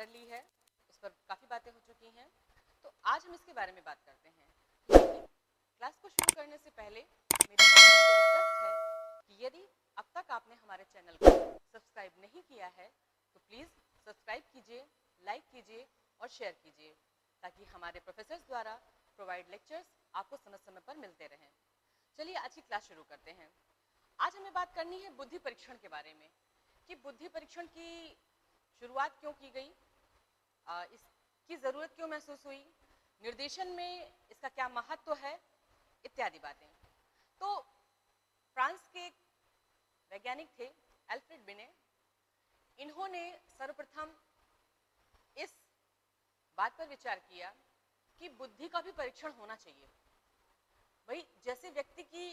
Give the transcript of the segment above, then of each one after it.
कर ली है, उस पर काफ़ी बातें हो चुकी हैं। तो आज हम इसके बारे में बात करते हैं। लेकिन क्लास को शुरू करने से पहले मेरी आपसे रिक्वेस्ट है कि यदि अब तक आपने हमारे चैनल को सब्सक्राइब नहीं किया है तो प्लीज़ सब्सक्राइब कीजिए, लाइक कीजिए और शेयर कीजिए, ताकि हमारे प्रोफेसर्स द्वारा प्रोवाइड लेक्चर्स आपको समय समय पर मिलते रहें। चलिए आज की क्लास शुरू करते हैं। आज हमें बात करनी है बुद्धि परीक्षण के बारे में, कि बुद्धि परीक्षण की शुरुआत क्यों की गई, इसकी ज़रूरत क्यों महसूस हुई, निर्देशन में इसका क्या महत्व है, इत्यादि बातें। तो फ्रांस के वैज्ञानिक थे एल्फ्रेड बिने। इन्होंने सर्वप्रथम इस बात पर विचार किया कि बुद्धि का भी परीक्षण होना चाहिए। भाई, जैसे व्यक्ति की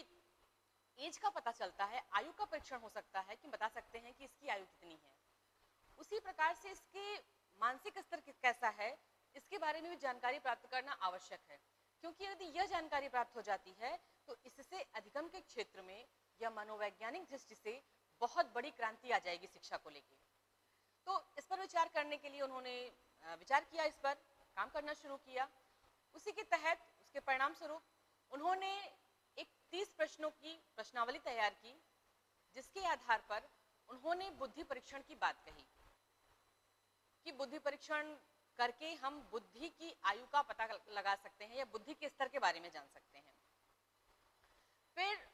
एज का पता चलता है, आयु का परीक्षण हो सकता है कि बता सकते हैं कि इसकी आयु कितनी है, उसी प्रकार से इसके मानसिक स्तर कैसा है, इसके बारे में भी जानकारी प्राप्त करना आवश्यक है। क्योंकि यदि यह जानकारी प्राप्त हो जाती है तो इससे अधिगम के क्षेत्र में या मनोवैज्ञानिक दृष्टि से बहुत बड़ी क्रांति आ जाएगी शिक्षा को लेकर। तो इस पर विचार करने के लिए उन्होंने विचार किया, इस पर काम करना शुरू किया। उसी के तहत उसके परिणाम स्वरूप उन्होंने एक 30 प्रश्नों की प्रश्नावली तैयार की, जिसके आधार पर उन्होंने बुद्धि परीक्षण की बात कही कि बुद्धि परीक्षण करके हम बुद्धि की आयु का पता लगा सकते हैं या बुद्धि के स्तर के बारे में जान सकते हैं। फिर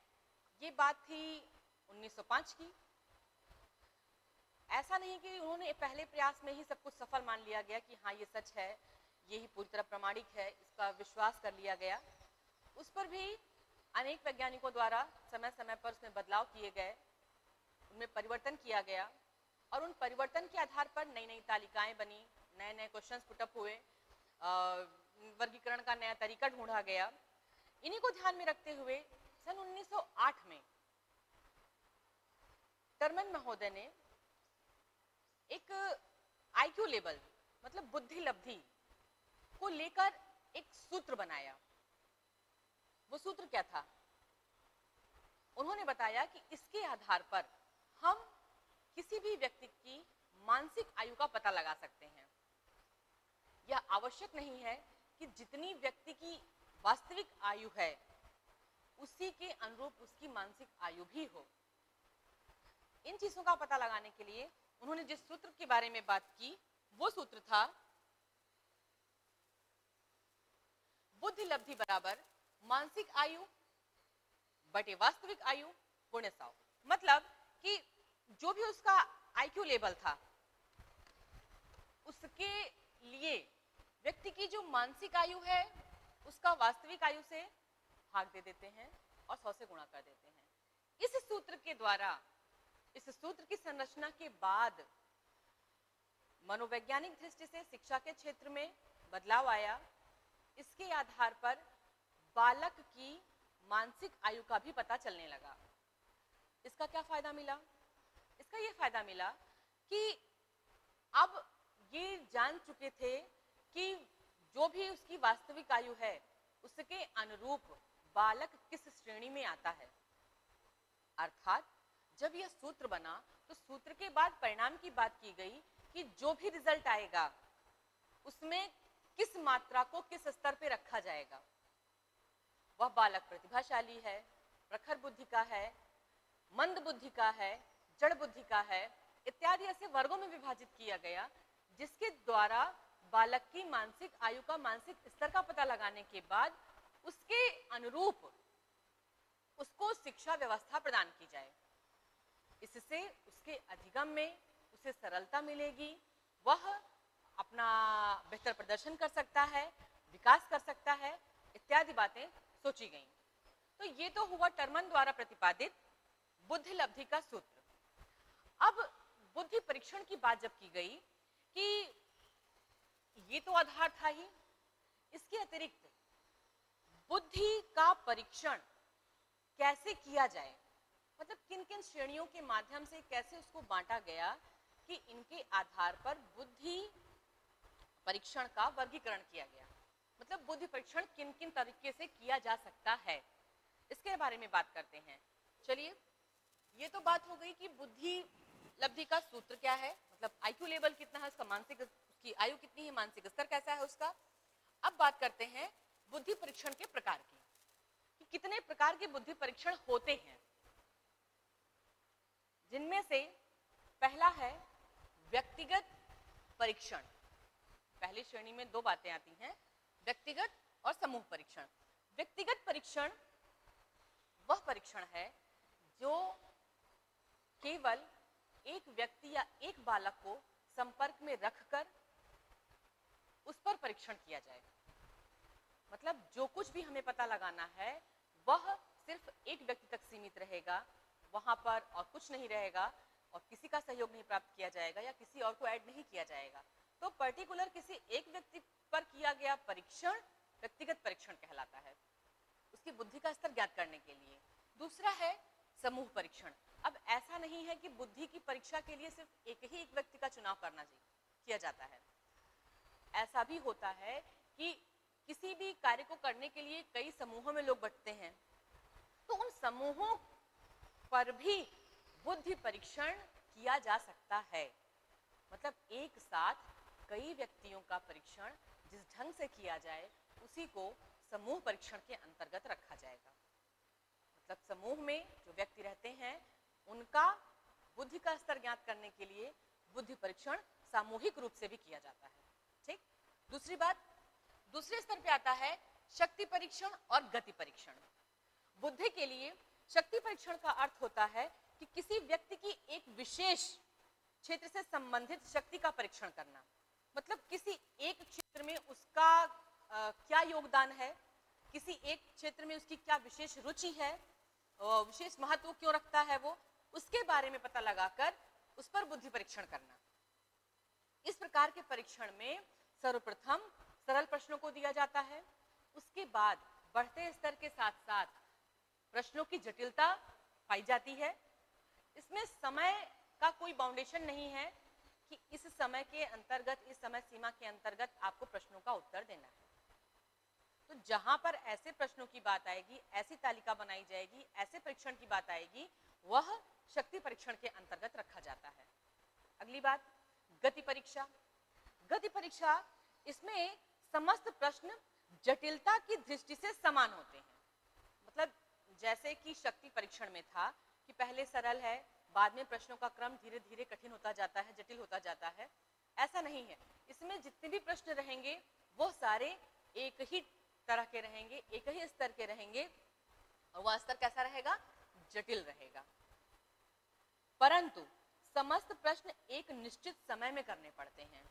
ये बात थी 1905 की। ऐसा नहीं कि उन्होंने पहले प्रयास में ही सब कुछ सफल मान लिया गया कि हाँ ये सच है, यही पूरी तरह प्रामाणिक है, इसका विश्वास कर लिया गया। उस पर भी अनेक वैज्ञानिकों द्वारा समय समय पर उसमें बदलाव किए गए, उनमें परिवर्तन किया गया और उन परिवर्तन के आधार पर नई नई तालिकाएं बनी, नए नए क्वेश्चंस पुटअप हुए, वर्गीकरण का नया तरीका ढूंढा गया। इन्हीं को ध्यान में रखते हुए सन 1908 में टर्मन महोदय ने एक आईक्यू लेवल मतलब बुद्धि लब्धि को लेकर एक सूत्र बनाया। वो सूत्र क्या था? उन्होंने बताया कि इसके आधार पर हम किसी भी व्यक्ति की मानसिक आयु का पता लगा सकते हैं। यह आवश्यक नहीं है कि जितनी व्यक्ति की वास्तविक आयु है उसी के अनुरूप उसकी मानसिक आयु भी हो। इन चीजों का पता लगाने के लिए उन्होंने जिस सूत्र के बारे में बात की वो सूत्र था बुद्धि लब्धि बराबर मानसिक आयु बटे वास्तविक आयु गुणे 100। मतलब कि जो भी उसका आईक्यू लेवल था उसके लिए व्यक्ति की जो मानसिक आयु है उसका वास्तविक आयु से भाग दे देते हैं और 100 से गुणा कर देते हैं। इस सूत्र के द्वारा, इस सूत्र की संरचना के बाद मनोवैज्ञानिक दृष्टि से शिक्षा के क्षेत्र में बदलाव आया। इसके आधार पर बालक की मानसिक आयु का भी पता चलने लगा। इसका क्या फायदा मिला? इसका ये फायदा मिला कि अब ये जान चुके थे कि जो भी उसकी वास्तविक आयु है उसके अनुरूप बालक किस श्रेणी में आता है। अर्थात जब यह सूत्र बना तो सूत्र के बाद परिणाम की बात की गई कि जो भी रिजल्ट आएगा उसमें किस मात्रा को किस स्तर पे रखा जाएगा। वह बालक प्रतिभाशाली है, प्रखर बुद्धि का है, मंद बुद्धि का है, जड़ बुद्धि का है, इत्यादि ऐसे वर्गों में विभाजित किया गया, जिसके द्वारा बालक की मानसिक आयु का मानसिक स्तर का पता लगाने के बाद उसके अनुरूप उसको शिक्षा व्यवस्था प्रदान की जाए। इससे उसके अधिगम में उसे सरलता मिलेगी, वह अपना बेहतर प्रदर्शन कर सकता है, विकास कर सकता है, इत्यादि बातें सोची गई। तो ये तो हुआ टर्मन द्वारा प्रतिपादित बुद्धि लब्धि का सूत्र। अब बुद्धि परीक्षण की बात जब की गई कि ये तो आधार था ही, इसके अतिरिक्त बुद्धि का परीक्षण कैसे किया जाए, मतलब किन किन श्रेणियों के माध्यम से कैसे उसको बांटा गया कि इनके आधार पर बुद्धि परीक्षण का वर्गीकरण किया गया। मतलब बुद्धि परीक्षण किन किन तरीके से किया जा सकता है, इसके बारे में बात करते हैं। चलिए, ये तो बात हो गई कि बुद्धि लब्धि का सूत्र क्या है, मतलब आईक्यू लेवल कितना है, उसका मानसिक उसकी उसकी आयु कितनी है, मानसिक स्तर कैसा है उसका। अब बात करते हैं बुद्धि परीक्षण के प्रकार की, कि कितने प्रकार के बुद्धि परीक्षण होते हैं, जिनमें से पहला है व्यक्तिगत परीक्षण। पहली श्रेणी में दो बातें आती हैं, व्यक्तिगत और समूह परीक्षण। व्यक्तिगत परीक्षण वह परीक्षण है जो केवल एक व्यक्ति या एक बालक को संपर्क में रखकर उस पर परीक्षण किया जाए। मतलब जो कुछ भी हमें पता लगाना है वह सिर्फ एक व्यक्ति तक सीमित रहेगा, वहां पर और कुछ नहीं रहेगा, और किसी का सहयोग नहीं प्राप्त किया जाएगा या किसी और को ऐड नहीं किया जाएगा। तो पर्टिकुलर किसी एक व्यक्ति पर किया गया परीक्षण व्यक्तिगत परीक्षण कहलाता है, उसकी बुद्धि का स्तर ज्ञात करने के लिए। दूसरा है समूह परीक्षण। अब ऐसा नहीं है कि बुद्धि की परीक्षा के लिए सिर्फ एक ही एक व्यक्ति का चुनाव किया जाता है। ऐसा भी होता है कि किसी भी कार्य को करने के लिए कई समूहों में लोग बंटते हैं, तो उन समूहों पर भी बुद्धि परीक्षण किया जा सकता है। मतलब एक साथ कई व्यक्तियों का परीक्षण जिस ढंग से किया जाए उसी को समूह परीक्षण के अंतर्गत रखा जाएगा। मतलब समूह में जो व्यक्ति रहते हैं उनका बुद्धि का स्तर ज्ञात करने के लिए बुद्धि परीक्षण सामूहिक रूप से भी किया जाता है। ठीक। दूसरी बात, दूसरे स्तर पे आता है शक्ति परीक्षण और गति परीक्षण। बुद्धि के लिए शक्ति परीक्षण का अर्थ होता है कि किसी व्यक्ति की एक विशेष क्षेत्र से संबंधित शक्ति का परीक्षण करना। मतलब किसी एक क्षेत्र में उसका क्या योगदान है, किसी एक क्षेत्र में उसकी क्या विशेष रुचि है, विशेष महत्व क्यों रखता है वो, उसके बारे में पता लगाकर उस पर बुद्धि परीक्षण करना। इस प्रकार के परीक्षण में सर्वप्रथम सरल प्रश्नों को दिया जाता है, उसके बाद बढ़ते स्तर के साथ साथ प्रश्नों की जटिलता पाई जाती है। इसमें समय का कोई बाउंडेशन नहीं है कि इस समय के अंतर्गत, इस समय सीमा के अंतर्गत आपको प्रश्नों का उत्तर देना है। तो जहां पर ऐसे प्रश्नों की बात आएगी, ऐसी तालिका बनाई जाएगी, ऐसे परीक्षण की बात आएगी, वह शक्ति परीक्षण के अंतर्गत रखा जाता है। अगली बात, गति परीक्षा। गति परीक्षा, इसमें समस्त प्रश्न जटिलता की दृष्टि से समान होते हैं। मतलब जैसे कि शक्ति परीक्षण में था कि पहले सरल है, बाद में प्रश्नों का क्रम धीरे धीरे कठिन होता जाता है, जटिल होता जाता है, ऐसा नहीं है। इसमें जितने भी प्रश्न रहेंगे वो सारे एक ही तरह के रहेंगे, एक ही स्तर के रहेंगे, और वह स्तर कैसा रहेगा, जटिल रहेगा। परंतु समस्त प्रश्न एक निश्चित समय में करने पड़ते हैं।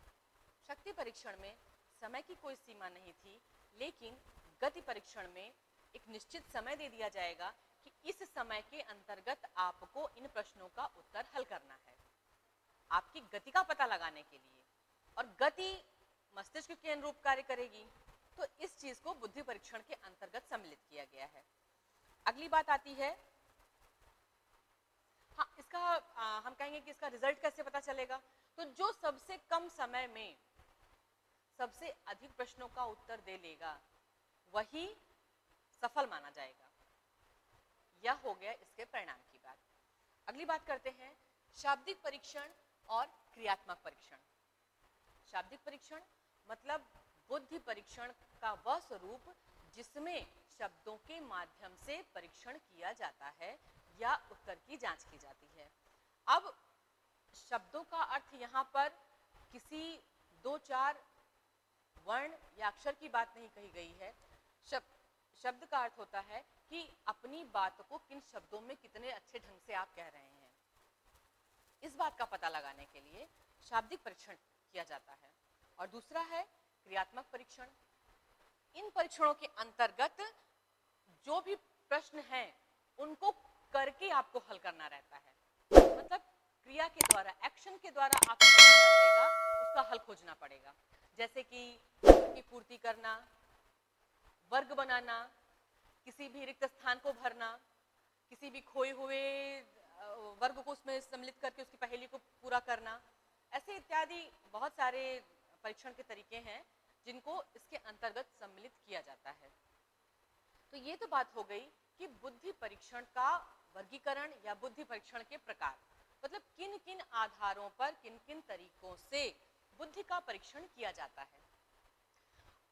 शक्ति परीक्षण में समय की कोई सीमा नहीं थी, लेकिन गति परीक्षण में एक निश्चित समय दे दिया जाएगा कि इस समय के अंतर्गत आपको इन प्रश्नों का उत्तर हल करना है, आपकी गति का पता लगाने के लिए। और गति मस्तिष्क के अनुरूप कार्य करेगी, तो इस चीज को बुद्धि परीक्षण के अंतर्गत सम्मिलित किया गया है। अगली बात आती है, हाँ, इसका हम कहेंगे कि इसका रिजल्ट कैसे पता चलेगा। तो जो सबसे कम समय में सबसे अधिक प्रश्नों का उत्तर दे लेगा वही सफल माना जाएगा। यह हो गया इसके परिणाम की बात। अगली बात करते हैं शाब्दिक परीक्षण और क्रियात्मक परीक्षण। शाब्दिक परीक्षण मतलब बुद्धि परीक्षण का वह स्वरूप जिसमें शब्दों के माध्यम से परीक्षण किया जाता है या उत्तर की जांच की जाती है। अब शब्दों का अर्थ यहाँ पर किसी दो चार वर्ण या अक्षर की बात नहीं कही गई है। शब्द का अर्थ होता है कि अपनी बात को किन शब्दों में कितने अच्छे ढंग से आप कह रहे हैं। इस बात का पता लगाने के लिए शाब्दिक परीक्षण किया जाता है। और दूसरा है क्रियात्मक परीक्षण। इन परीक्षणों के अंतर्गत जो भी प्रश्न हैं उनको करके आपको हल करना रहता है। मतलब क्रिया के द्वारा, एक्शन के द्वारा आपको बनाना रहेगा, उसका हल खोजना पड़ेगा। जैसे कि की पूर्ति करना, वर्ग बनाना, किसी भी रिक्त स्थान को भरना, किसी भी खोए हुए वर्ग को उसमें सम्मिलित करके उसकी पहेली को पूरा करना, ऐसे इत्यादि बहुत सारे परीक्षण के तरीके हैं जिनको इसके अंतर्गत सम्मिलित किया जाता है। तो ये तो बात हो गई कि बुद्धि परीक्षण का वर्गीकरण या बुद्धि परीक्षण के प्रकार, मतलब किन किन आधारों पर, किन किन तरीकों से बुद्धि का परीक्षण किया जाता है।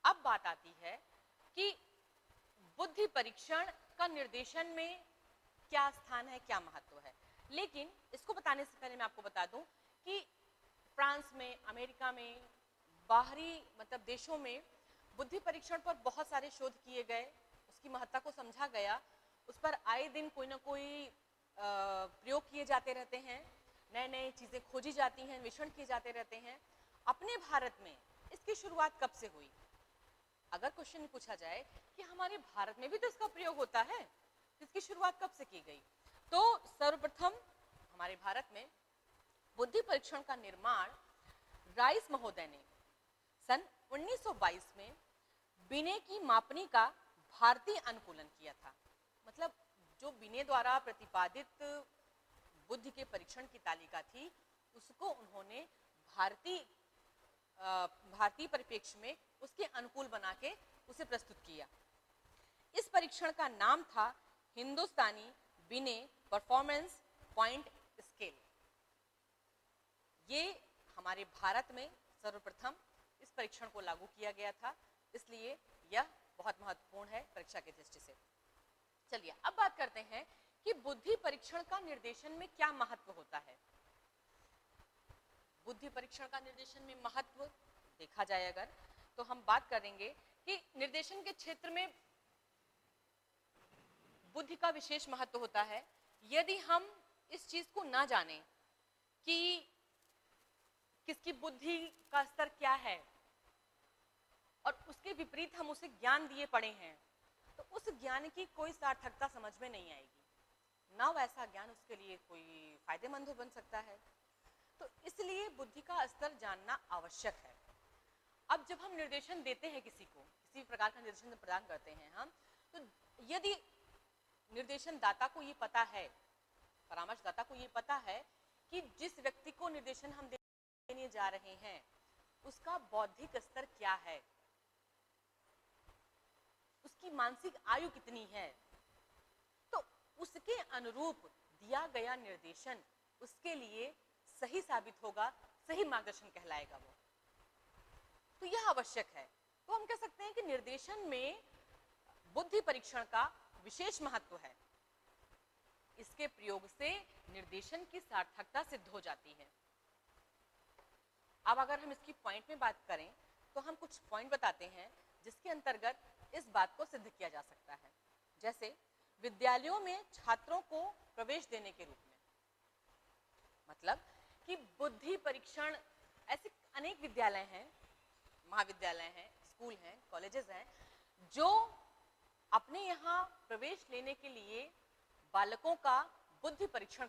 अब बात आती है कि बुद्धि परीक्षण का निर्देशन में क्या स्थान है, क्या महत्व है। लेकिन इसको बताने से पहले मैं आपको बता दूं कि फ्रांस में, अमेरिका में, बाहरी मतलब देशों में बुद्धि परीक्षण पर बहुत सारे शोध किए गए, उसकी महत्ता को समझा गया, उस पर आए दिन कोई ना कोई प्रयोग किए जाते रहते हैं, नए नए चीजें खोजी जाती हैं, अन्वेषण किए जाते रहते हैं। अपने भारत में इसकी शुरुआत कब से हुई? अगर क्वेश्चन पूछा जाए कि हमारे भारत में भी तो इसका प्रयोग होता है, तो इसकी शुरुआत कब से की गई? तो सर्वप्रथम हमारे भारत में बुद्धि परीक्षण का निर्माण राइस महोदय ने सन 1922 में बिने की मापनी का भारतीय अनुकूलन किया था। मतलब जो बिने द्वारा प्रतिपादित बुद्धि के परीक्षण की तालिका थी, उसको उन्होंने भारतीय परिप्रेक्ष्य में उसके अनुकूल बना के उसे प्रस्तुत किया। इस परीक्षण का नाम था हिंदुस्तानी बिने परफॉर्मेंस पॉइंट स्केल। ये हमारे भारत में सर्वप्रथम इस परीक्षण को लागू किया गया था, इसलिए यह बहुत महत्वपूर्ण है परीक्षा की दृष्टि से। चलिए अब बात करते हैं कि बुद्धि परीक्षण का निर्देशन में क्या महत्व होता है। बुद्धि परीक्षण का निर्देशन में महत्व देखा जाए अगर, तो हम बात करेंगे कि निर्देशन के क्षेत्र में बुद्धि का विशेष महत्व होता है। यदि हम इस चीज को ना जाने कि किसकी बुद्धि का स्तर क्या है और उसके विपरीत हम उसे ज्ञान दिए पड़े हैं, तो उस ज्ञान की कोई सार्थकता समझ में नहीं आएगी, ना वैसा ज्ञान उसके लिए कोई फायदेमंद बन सकता है। तो इसलिए बुद्धि का स्तर जानना आवश्यक है। अब जब हम निर्देशन देते हैं किसी को, किसी प्रकार का निर्देशन प्रदान करते हैं हम, तो यदि निर्देशन दाता को ये पता है, परामर्शदाता को ये पता है कि जिस व्यक्ति को निर्देशन हम देने जा रहे हैं उसका बौद्धिक स्तर क्या है, उसकी मानसिक आयु कितनी है, तो उसके अनुरूप दिया गया निर्देशन उसके लिए सही साबित होगा, सही मार्गदर्शन कहलाएगा वो। तो यह आवश्यक है। तो हम कह सकते हैं कि निर्देशन में बुद्धि परीक्षण का विशेष महत्व है। इसके प्रयोग से निर्देशन की सार्थकता सिद्ध हो जाती है। अब अगर हम इसकी पॉइंट में बात करें तो हम कुछ पॉइंट बताते हैं जिसके अंतर्गत इस बात को सिद्ध किया जा सकता है। जैसे विद्यालयों में छात्रों को प्रवेश देने के रूप में, मतलब कि बुद्धि परीक्षण, ऐसे अनेक विद्यालय हैं, महाविद्यालय हैं, स्कूल हैं, कॉलेजेस हैं, जो अपने यहाँ प्रवेश लेने के लिए बालकों का बुद्धि परीक्षण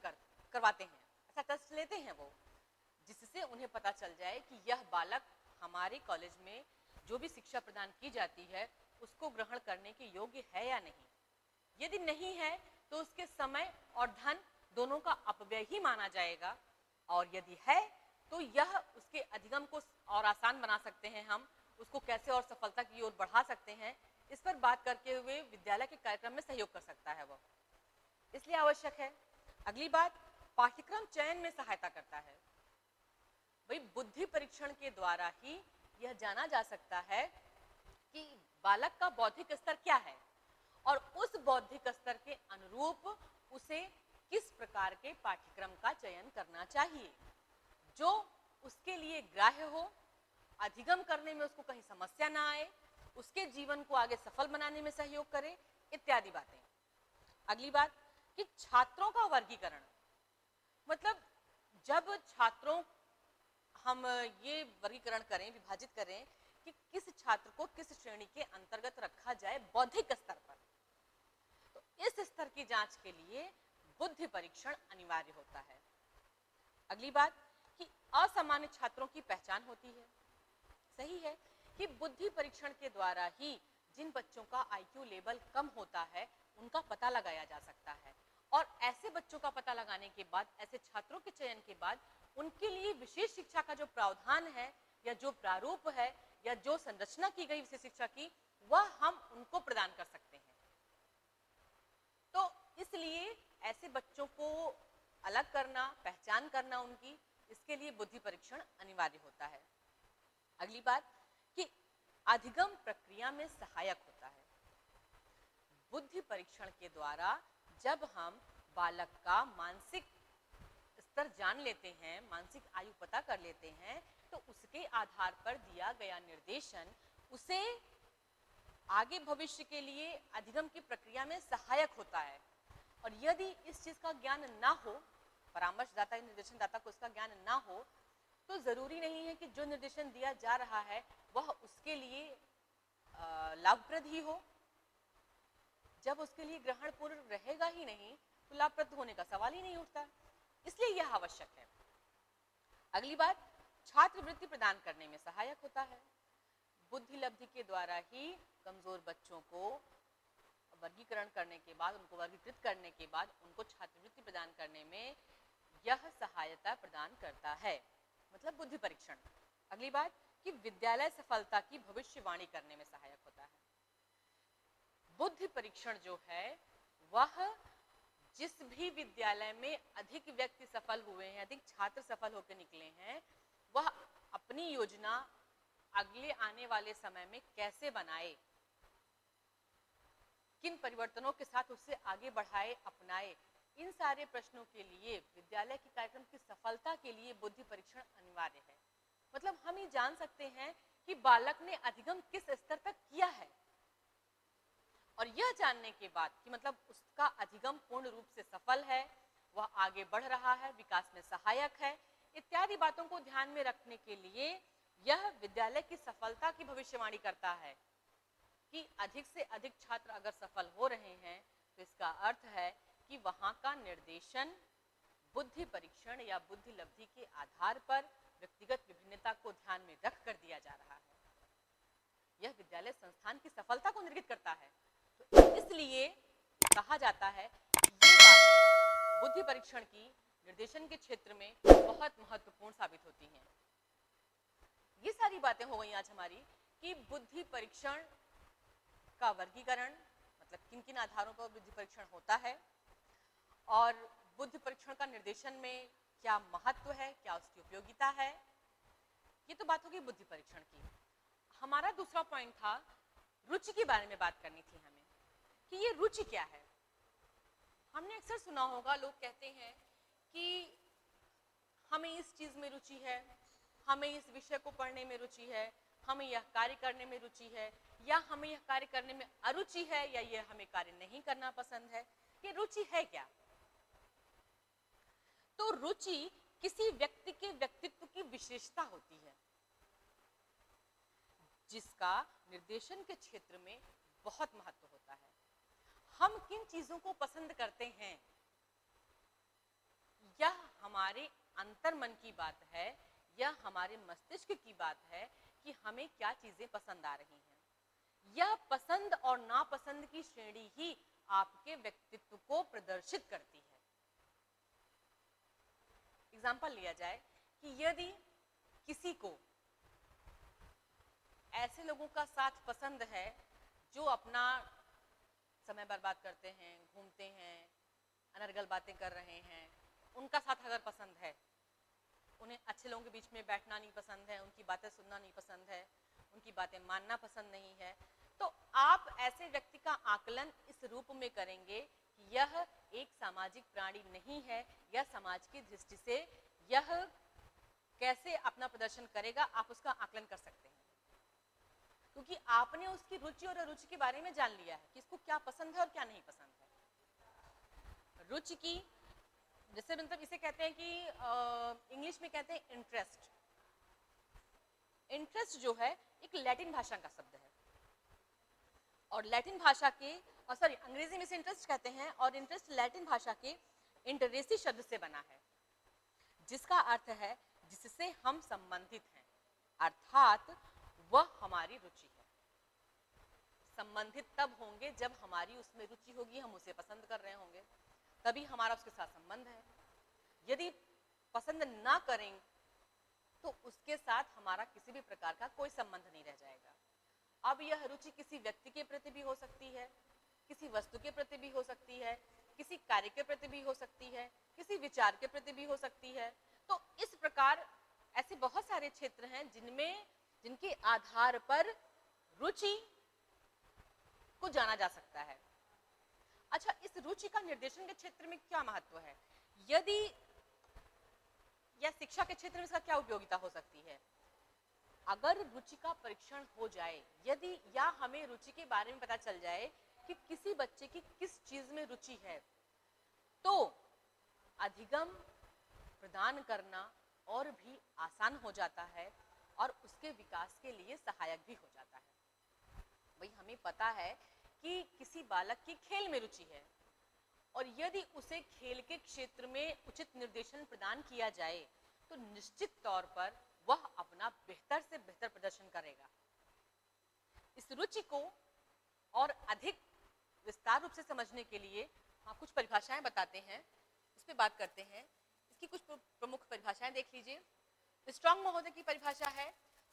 करवाते हैं। ऐसा टेस्ट लेते हैं वो, जिससे उन्हें पता चल जाए कि यह बालक हमारे कॉलेज में जो भी शिक्षा प्रदान की जाती है उसको ग्रहण करने के योग्य है या नहीं। यदि नहीं है तो उसके समय और धन दोनों का अपव्यय ही माना जाएगा, और यदि है तो यह उसके अधिगम को और आसान बना सकते हैं, हम उसको कैसे और सफलता की ओर बढ़ा सकते हैं, इस पर बात करके हुए विद्यालय के कार्यक्रम में सहयोग कर सकता है वो, इसलिए आवश्यक है। अगली बात, पाठ्यक्रम चयन में सहायता करता है। भाई बुद्धि परीक्षण के द्वारा ही यह जाना जा सकता है कि बालक का बौद्धिक स्तर क्या है और उस बौद्धिक स्तर के अनुरूप उसे किस प्रकार के पाठ्यक्रम का चयन करना चाहिए जो उसके लिए ग्राह्य हो, अधिगम करने में उसको कहीं समस्या ना आए, उसके जीवन को आगे सफल बनाने में सहयोग करे, इत्यादि बातें। अगली बात कि छात्रों का वर्गीकरण, मतलब जब छात्रों हम ये वर्गीकरण करें, विभाजित करें कि किस छात्र को किस श्रेणी के अंतर्गत रखा जाए बौद्धिक स्तर पर, तो इस स्तर की जांच के लिए बुद्धि परीक्षण अनिवार्य होता है। अगली बात कि असामान्य छात्रों की पहचान होती है। सही है कि बुद्धि परीक्षण के द्वारा ही जिन बच्चों का IQ लेवल कम होता है उनका पता लगाया जा सकता है, और ऐसे बच्चों का पता लगाने के बाद, ऐसे छात्रों के चयन के बाद उनके लिए विशेष शिक्षा का जो प्रावधान है या जो प्रारूप है या जो संरचना की गई विशेष शिक्षा की, वह हम उनको प्रदान कर सकते हैं। तो इसलिए ऐसे बच्चों को अलग करना, पहचान करना उनकी, इसके लिए बुद्धि परीक्षण अनिवार्य होता है। अगली बात कि अधिगम प्रक्रिया में सहायक होता है। बुद्धि परीक्षण के द्वारा जब हम बालक का मानसिक स्तर जान लेते हैं, मानसिक आयु पता कर लेते हैं, तो उसके आधार पर दिया गया निर्देशन उसे आगे भविष्य के लिए अधिगम की प्रक्रिया में सहायक होता है। और यदि इस चीज का ज्ञान ना हो, परामर्शदाता निर्देशनदाता को उसका ज्ञान ना हो, तो जरूरी नहीं है कि जो निर्देशन दिया जा रहा है वह उसके लिए लाभप्रद ही हो। जब उसके लिए ग्रहण पूर्ण रहेगा ही नहीं तो लाभप्रद होने का सवाल ही नहीं उठता, इसलिए यह आवश्यक है। अगली बात, छात्रवृत्ति प्रदान करने में सहायक होता है। बुद्धि लब्धि के द्वारा ही कमजोर बच्चों को वर्गीकरण करने के बाद, उनको वर्गीकृत करने के बाद उनको छात्रवृत्ति प्रदान करने में यह सहायता प्रदान करता है, मतलब बुद्धि परीक्षण। अगली बात कि विद्यालय सफलता की भविष्यवाणी करने में सहायक होता है। बुद्धि परीक्षण जो है वह जिस भी विद्यालय में अधिक व्यक्ति सफल हुए हैं, अधिक छात्र सफल होकर निकले हैं, वह अपनी योजना अगले आने वाले समय में कैसे बनाए, किन परिवर्तनों के साथ उससे आगे बढ़ाए, अपनाए, इन सारे प्रश्नों के लिए विद्यालय के कार्यक्रम की सफलता के लिए बुद्धि परीक्षण अनिवार्य है। मतलब हम ये जान सकते हैं कि बालक ने अधिगम किस स्तर तक किया है, और यह जानने के बाद कि मतलब उसका अधिगम पूर्ण रूप से सफल है, वह आगे बढ़ रहा है, विकास में सहायक है, इत्यादि बातों को ध्यान में रखने के लिए यह विद्यालय की सफलता की भविष्यवाणी करता है कि अधिक से अधिक छात्र अगर सफल हो रहे हैं तो इसका अर्थ है कि वहां का निर्देशन बुद्धि परीक्षण या बुद्धि लब्धि के आधार पर व्यक्तिगत विभिन्नता को ध्यान में रख कर दिया जा रहा है। यह विद्यालय संस्थान की सफलता को निर्देशित करता है। तो इसलिए कहा जाता है कि ये बातें बुद्धि परीक्षण की निर्देशन के क्षेत्र में बहुत महत्वपूर्ण साबित होती हैं। ये सारी बातें हो गई आज हमारी कि बुद्धि परीक्षण का वर्गीकरण, मतलब किन किन आधारों पर बुद्धि परीक्षण होता है, और बुद्धि परीक्षण का निर्देशन में क्या महत्व है, क्या उसकी उपयोगिता है। ये तो बात होगी बुद्धि परीक्षण की। हमारा दूसरा पॉइंट था रुचि के बारे में बात करनी थी हमें कि ये रुचि क्या है। हमने अक्सर सुना होगा, लोग कहते हैं कि हमें इस चीज में रुचि है, हमें इस विषय को पढ़ने में रुचि है, हमें यह कार्य करने में रुचि है, या हमें यह कार्य करने में अरुचि है, या यह हमें कार्य नहीं करना पसंद है। ये रुचि है क्या? तो रुचि किसी व्यक्ति के व्यक्तित्व की विशेषता होती है जिसका निर्देशन के क्षेत्र में बहुत महत्व होता है। हम किन चीजों को पसंद करते हैं, यह हमारे अंतर्मन की बात है, यह हमारे मस्तिष्क की बात है कि हमें क्या चीजें पसंद आ रही हैं। यह पसंद और नापसंद की श्रेणी ही आपके व्यक्तित्व को प्रदर्शित करती है। एग्जाम्पल लिया जाए कि यदि किसी को ऐसे लोगों का साथ पसंद है जो अपना समय बर्बाद करते हैं, घूमते हैं, अनर्गल बातें कर रहे हैं, उनका साथ अगर पसंद है, उन्हें अच्छे लोगों के बीच में बैठना नहीं पसंद है, उनकी बातें सुनना नहीं पसंद है, उनकी बातें मानना पसंद नहीं है, तो आप ऐसे व्यक्ति का आकलन इस रूप में करेंगे कि यह एक सामाजिक प्राणी नहीं है, यह समाज की दृष्टि से यह कैसे अपना प्रदर्शन करेगा, आप उसका आकलन कर सकते हैं, क्योंकि आपने उसकी रुचि और अरुचि के बारे में जान लिया है कि इसको क्या पसंद है और क्या नहीं पसंद है। रुचि की जैसे मतलब इसे कहते हैं कि इंग्लिश में कहते हैं इंटरेस्ट। इंटरेस्ट जो है एक लैटिन भाषा का शब्द है, और लैटिन भाषा के सॉरी अंग्रेजी में से इंटरेस्ट कहते हैं, और इंटरेस्ट लैटिन भाषा के इंटरेसी शब्द से बना है, जिसका अर्थ है जिससे हम संबंधित हैं, अर्थात वह हमारी रुचि है। संबंधित तब होंगे जब हमारी उसमें रुचि होगी, हम उसे पसंद कर रहे होंगे, तभी हमारा उसके साथ संबंध है। यदि पसंद ना करें तो उसके साथ हमारा किसी भी प्रकार का कोई संबंध नहीं रह जाएगा। अब यह रुचि किसी व्यक्ति के प्रति भी हो सकती है, किसी वस्तु के प्रति भी हो सकती है, किसी कार्य के प्रति भी हो सकती है, किसी विचार के प्रति भी हो सकती है। तो इस प्रकार ऐसे बहुत सारे क्षेत्र हैं जिनमें जिनके आधार पर रुचि को जाना जा सकता है। अच्छा, इस रुचि का निर्देशन के क्षेत्र में क्या महत्व है, यदि या शिक्षा के क्षेत्र में इसका क्या उपयोगिता हो सकती है? अगर रुचि का परीक्षण हो जाए, यदि या हमें रुचि के बारे में पता चल जाए कि किसी बच्चे की किस चीज में रुचि है, तो अधिगम प्रदान करना और भी आसान हो जाता है और उसके विकास के लिए सहायक भी हो जाता है। भाई हमें पता है कि किसी बालक की खेल में रुचि है और यदि उसे खेल के क्षेत्र में उचित निर्देशन प्रदान किया जाए तो निश्चित तौर पर वह अपना बेहतर से बेहतर प्रदर्शन करेगा। इस रुचि को और अधिक विस्तार रूप से समझने के लिए हम कुछ परिभाषाएं बताते हैं, इस पे बात करते हैं। इसकी कुछ प्रमुख परिभाषाएं देख लीजिए। स्ट्रॉन्ग महोदय की परिभाषा है,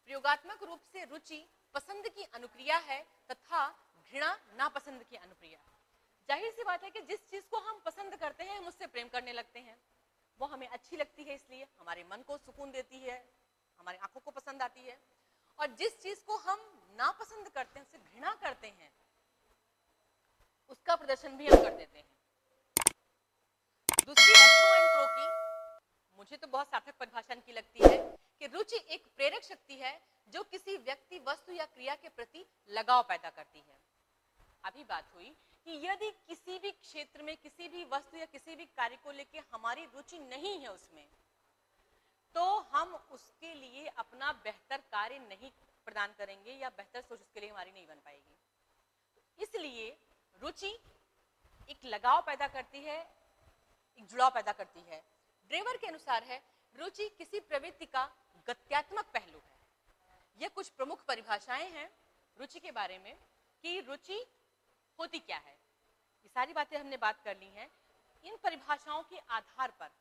प्रयोगात्मक रूप से रुचि पसंद की अनुक्रिया है तथा घृणा नापसंद की अनुक्रिया। जाहिर सी बात है कि जिस चीज को हम पसंद करते हैं हम उससे प्रेम करने लगते हैं, वो हमें अच्छी लगती है, इसलिए हमारे मन को सुकून देती है, हमारी आंखों को पसंद आती है। और जिस चीज को हम नापसंद करते हैं, उससे घृणा करते हैं, उसका प्रदर्शन भी हम कर देते हैं। दूसरी है थ्रो एंड थ्रो की। मुझे तो बहुत सार्थक परिभाषा की लगती है कि रुचि एक प्रेरक शक्ति है जो किसी व्यक्ति, वस्तु या क्रिया के प्रति लगाव पैदा करती है। अभी बात हुई कि यदि किसी भी क्षेत्र में किसी भी वस्तु या किसी भी कार्य को लेके हमारी रुचि नहीं है उसमें, तो हम उसके लिए अपना बेहतर कार्य नहीं प्रदान करेंगे या बेहतर सोच उसके लिए हमारी नहीं बन पाएगी। इसलिए रुचि एक लगाव पैदा करती है, एक जुड़ाव पैदा करती है। ड्रेवर के अनुसार है, रुचि किसी प्रवृत्ति का गत्यात्मक पहलू है। यह कुछ प्रमुख परिभाषाएं हैं रुचि के बारे में कि रुचि होती क्या है। ये सारी बातें हमने बात कर ली हैं। इन परिभाषाओं के आधार पर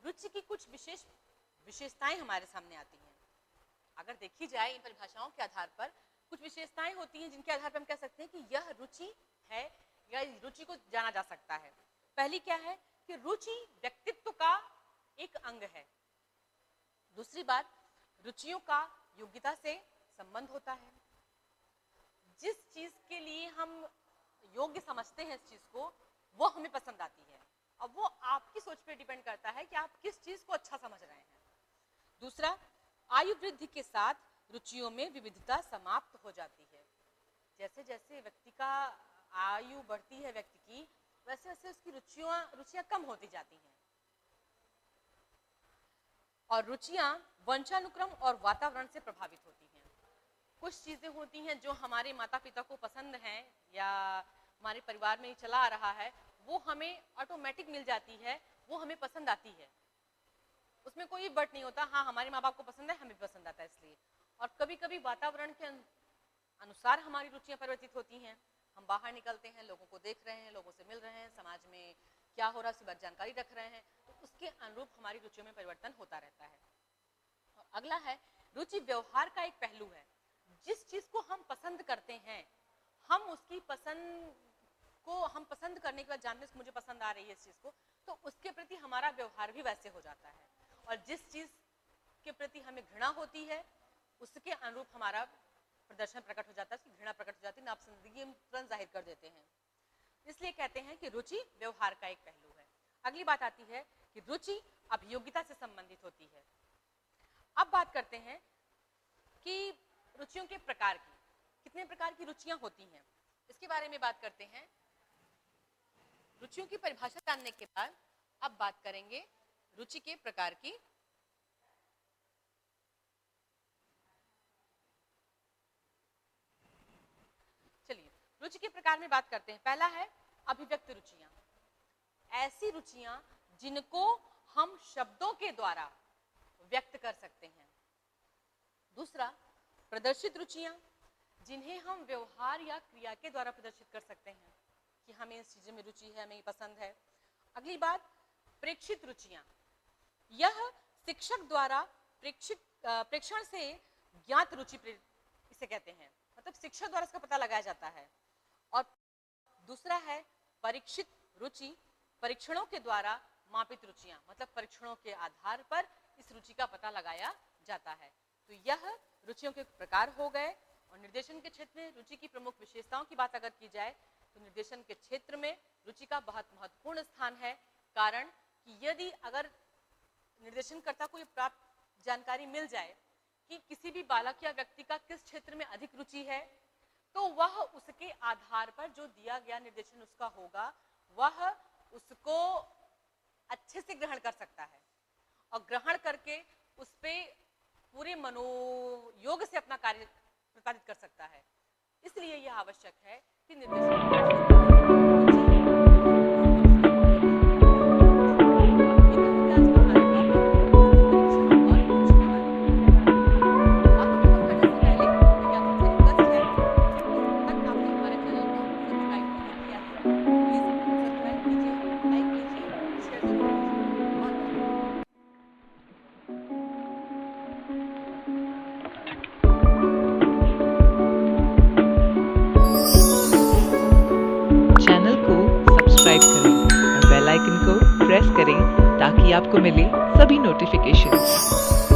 रुचि की कुछ विशेषताएं हमारे सामने आती हैं। अगर देखी जाए इन परिभाषाओं के आधार पर कुछ विशेषताएं होती हैं जिनके आधार पर हम कह सकते हैं कि यह रुचि है या रुचि को जाना जा सकता है। पहली क्या है कि रुचि व्यक्तित्व का एक अंग है। दूसरी बात, रुचियों का योग्यता से संबंध होता है। जिस चीज के लिए हम योग्य समझते हैं इस चीज को, वो हमें पसंद आती है। अब वो आपकी सोच पे डिपेंड करता है कि आप किस चीज को अच्छा समझ रहे हैं। दूसरा, आयु वृद्धि के साथ रुचियों में विविधता समाप्त हो जाती है। जैसे जैसे व्यक्ति का आयु बढ़ती है व्यक्ति की, वैसे वैसे उसकी रुचियां कम होती जाती हैं। और रुचियां वंशानुक्रम और वातावरण से प्रभावित होती हैं। कुछ चीजें होती हैं जो हमारे माता पिता को पसंद हैं या हमारे परिवार में ही चला आ रहा है, वो हमें ऑटोमेटिक मिल जाती है, वो हमें पसंद आती है, उसमें कोई बट नहीं होता। हाँ, हमारे माँ बाप को पसंद है, हमें भी पसंद आता है इसलिए। और कभी कभी वातावरण के अनुसार हमारी रुचियां परिवर्तित होती हैं। हम बाहर निकलते हैं, लोगों को देख रहे हैं, लोगों से मिल रहे हैं, समाज में क्या हो रहा है उसकी बात जानकारी रख रहे हैं, तो उसके अनुरूप हमारी रुचियों में परिवर्तन होता रहता है। और अगला है, रुचि व्यवहार का एक पहलू है। जिस चीज को हम पसंद करते हैं, हम उसकी पसंद को हम पसंद करने के बाद जानते हैं मुझे पसंद आ रही है इस चीज को, तो उसके प्रति हमारा व्यवहार भी वैसे हो जाता है। और जिस चीज के प्रति हमें घृणा होती है, उसके अनुरूप हमारा प्रदर्शन प्रकट हो जाता है, उसकी घृणा प्रकट हो जाती है, नापसंदगी हम तुरंत जाहिर कर देते हैं। इसलिए कहते हैं कि रुचि व्यवहार का एक पहलू है। अगली बात आती है कि रुचि अभियोगिता से संबंधित होती है। अब बात करते हैं कि रुचियों के प्रकार की, कितने प्रकार की रुचियां होती हैं, इसके बारे में बात करते हैं। रुचियों की परिभाषा जानने के बाद अब बात करेंगे रुचि के प्रकार की। चलिए रुचि के प्रकार में बात करते हैं। पहला है अभिव्यक्त रुचियां, ऐसी रुचियां जिनको हम शब्दों के द्वारा व्यक्त कर सकते हैं। दूसरा, प्रदर्शित रुचियां, जिन्हें हम व्यवहार या क्रिया के द्वारा प्रदर्शित कर सकते हैं कि हमें इस चीज में रुचि है, हमें पसंद है। अगली बात, प्रेक्षित रुचियां, यह शिक्षक द्वारा प्रेक्षण से ज्ञात रुचि इसे कहते हैं, मतलब शिक्षक द्वारा इसका पता लगाया जाता है। और दूसरा है परीक्षित रुचि, परीक्षणों के द्वारा मापित रुचियां, मतलब परीक्षणों के आधार पर इस रुचि का पता लगाया जाता है। तो यह रुचियों के प्रकार हो गए। और निर्देशन के क्षेत्र में रुचि की प्रमुख विशेषताओं की बात अगर की जाए तो निर्देशन के क्षेत्र में रुचि का बहुत महत्वपूर्ण स्थान है। कारण कि यदि अगर निर्देशनकर्ता को ये प्राप्त जानकारी मिल जाए कि किसी भी बालक या व्यक्ति का किस क्षेत्र में अधिक रुचि है, तो वह उसके आधार पर जो दिया गया निर्देशन उसका होगा वह उसको अच्छे से ग्रहण कर सकता है और ग्रहण करके उस पे पूरे मनोयोग से अपना कार्य प्रसारित कर सकता है। इसलिए यह आवश्यक है कि चैनल को सब्सक्राइब करें और बेल आइकन को प्रेस करें ताकि आपको मिले सभी नोटिफिकेशंस।